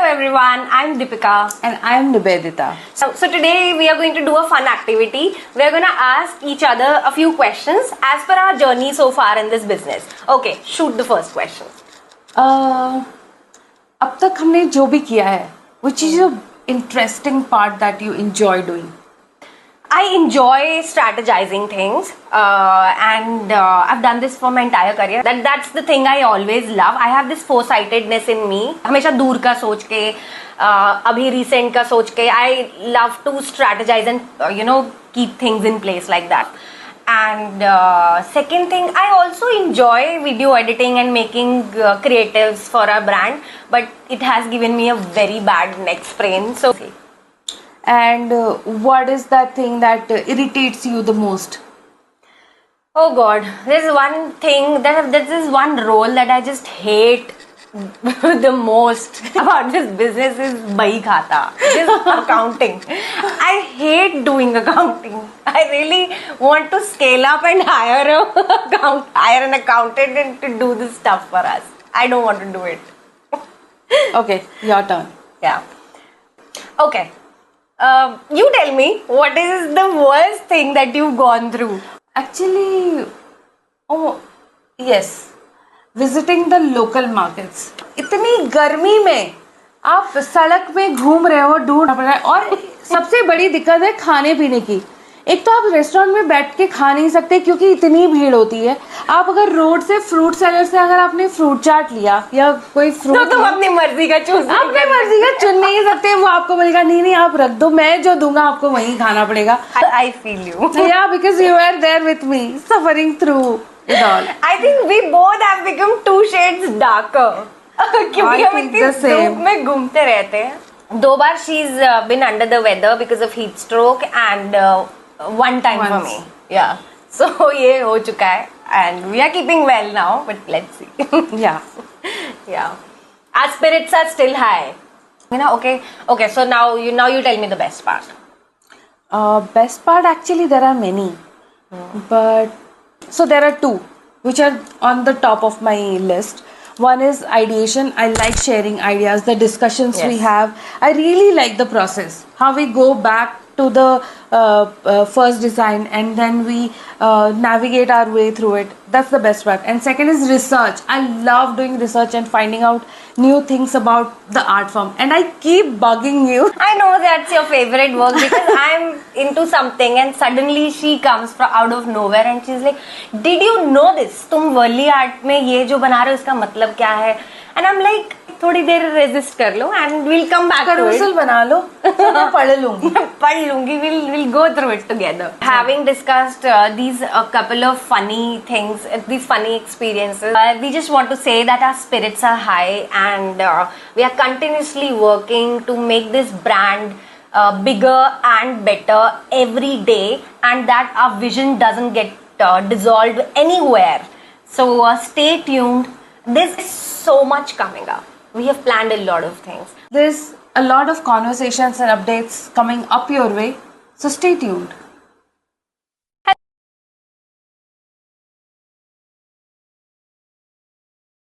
everyone, I'm Deepika. And I'm Nivedita. So today we are going to do a fun activity. We are going to ask each other a few questions as per our journey so far in this business. Okay, shoot the first question. अब तक हमने जो भी किया है, which is your interesting part that you enjoy doing? I enjoy strategizing things and I've done this for my entire career. That's the thing I always love. I have this foresightedness in me. हमेशा दूर का सोच के अभी recent का सोच के I love to strategize and keep things in place like that. And second thing, I also enjoy video editing and making creatives for a brand, but it has given me a very bad neck sprain. So. And what is that thing that irritates you the most? Oh God, there's one thing this is one role that I just hate the most about this business is bahi khata. This accounting. I hate doing accounting. I really want to scale up and hire an accountant to do this stuff for us. I don't want to do it. Okay, your turn. Yeah. Okay. You tell me, what is the worst thing that you've gone through? Actually, yes, visiting the local markets. इतनी गर्मी में आप सड़क में घूम रहे हो, ढूंढ रहे हो, और सबसे बड़ी दिक्कत है खाने पीने की. एक तो आप रेस्टोरेंट में बैठ के खा नहीं सकते क्योंकि इतनी भीड़ होती है. आप अगर रोड से फ्रूट सेलर से अगर आपने फ्रूट चाट लिया या कोई फ्रूट तो तुम अपनी मर्जी का अपनी मर्जी का चुन नहीं सकते. वो आपको बोलेगा नहीं आप रख दो, मैं जो दूंगा आपको वही खाना पड़ेगा. I feel you. Yeah, because you were there with me, suffering through it all. I think we both have become 2 shades darker. क्योंकि हम इतनी धूप में घूमते रहते हैं. 2 बार she's been under the weather because of heat stroke and one time for me. Yeah. So ये हो चुका है and we are keeping well now, but let's see. Yeah. Yeah. Our spirits are still high. Okay. So now you tell me the best part. Best part, actually there are many, but so there are 2 which are on the top of my list. One is ideation. I like sharing ideas, the discussions we have. I really like the process, how we go back to the first design and then we navigate our way through it. That's the best part. And second is research. I love doing research and finding out new things about the art form. And I keep bugging you. I know that's your favorite work because I'm into something and suddenly she comes from out of nowhere and she's like, did you know this? तुम Worli art में ये जो बना रहे हो इसका मतलब क्या है? And I'm like, थोड़ी देर रेजिस्ट कर लो and we'll come back to it. बना लो, मैं पढ़ लूंगी. We'll go through it together. Having discussed these couple of funny things, these funny experiences, we just want to say that our spirits are high and we are continuously working to make this brand bigger and better every day, and that our vision doesn't get dissolved anywhere. So stay tuned. There's so much coming up. We have planned a lot of things. There's a lot of conversations and updates coming up your way. So stay tuned.